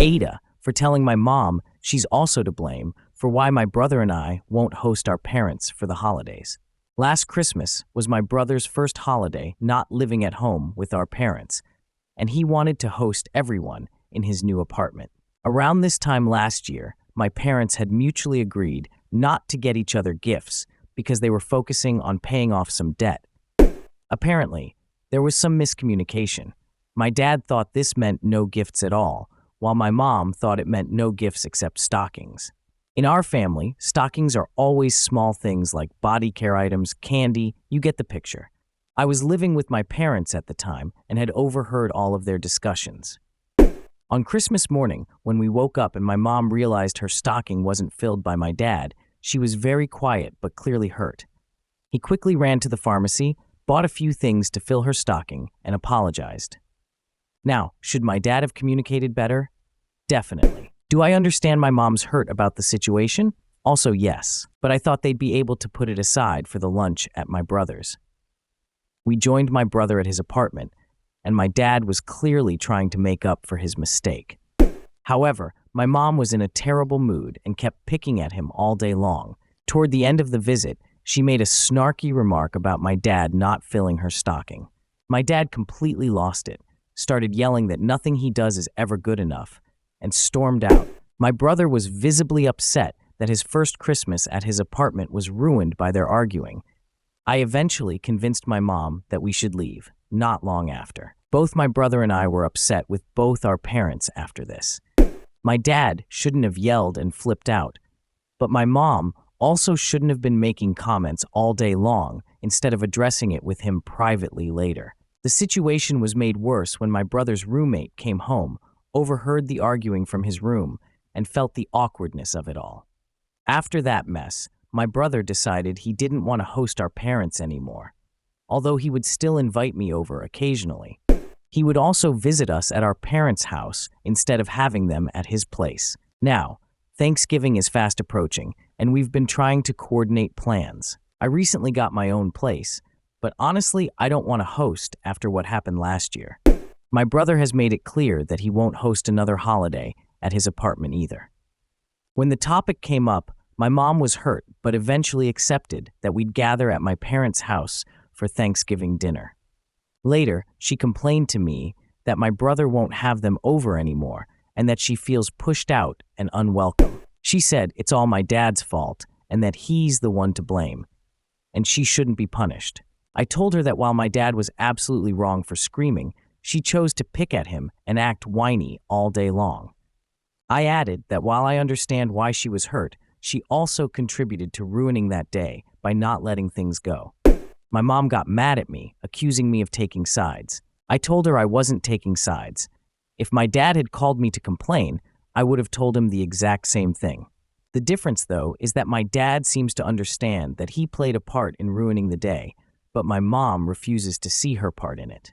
AITA for telling my mom she's also to blame for why my brother and I won't host our parents for the holidays. Last Christmas was my brother's first holiday not living at home with our parents, and he wanted to host everyone in his new apartment. Around this time last year, my parents had mutually agreed not to get each other gifts because they were focusing on paying off some debt. Apparently, there was some miscommunication. My dad thought this meant no gifts at all, while my mom thought it meant no gifts except stockings. In our family, stockings are always small things like body care items, candy, you get the picture. I was living with my parents at the time and had overheard all of their discussions. On Christmas morning, when we woke up and my mom realized her stocking wasn't filled by my dad, she was very quiet but clearly hurt. He quickly ran to the pharmacy, bought a few things to fill her stocking, and apologized. Now, should my dad have communicated better? Definitely. Do I understand my mom's hurt about the situation? Also, yes, but I thought they'd be able to put it aside for the lunch at my brother's. We joined my brother at his apartment, and my dad was clearly trying to make up for his mistake. However, my mom was in a terrible mood and kept picking at him all day long. Toward the end of the visit, she made a snarky remark about my dad not filling her stocking. My dad completely lost it, started yelling that nothing he does is ever good enough, and stormed out. My brother was visibly upset that his first Christmas at his apartment was ruined by their arguing. I eventually convinced my mom that we should leave, not long after. Both my brother and I were upset with both our parents after this. My dad shouldn't have yelled and flipped out, but my mom also shouldn't have been making comments all day long instead of addressing it with him privately later. The situation was made worse when my brother's roommate came home, overheard the arguing from his room, and felt the awkwardness of it all. After that mess, my brother decided he didn't want to host our parents anymore, although he would still invite me over occasionally. He would also visit us at our parents' house instead of having them at his place. Now, Thanksgiving is fast approaching, and we've been trying to coordinate plans. I recently got my own place, but honestly, I don't want to host after what happened last year. My brother has made it clear that he won't host another holiday at his apartment either. When the topic came up, my mom was hurt, but eventually accepted that we'd gather at my parents' house for Thanksgiving dinner. Later, she complained to me that my brother won't have them over anymore and that she feels pushed out and unwelcome. She said it's all my dad's fault and that he's the one to blame, and she shouldn't be punished. I told her that while my dad was absolutely wrong for screaming, she chose to pick at him and act whiny all day long. I added that while I understand why she was hurt, she also contributed to ruining that day by not letting things go. My mom got mad at me, accusing me of taking sides. I told her I wasn't taking sides. If my dad had called me to complain, I would have told him the exact same thing. The difference, though, is that my dad seems to understand that he played a part in ruining the day, but my mom refuses to see her part in it.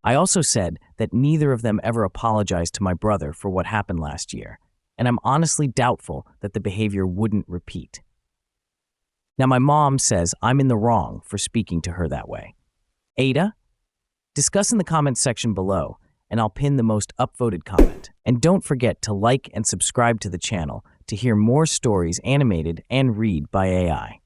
I also said that neither of them ever apologized to my brother for what happened last year, and I'm honestly doubtful that the behavior wouldn't repeat. Now, my mom says I'm in the wrong for speaking to her that way. AITA? Discuss in the comments section below, and I'll pin the most upvoted comment. And don't forget to like and subscribe to the channel to hear more stories animated and read by AI.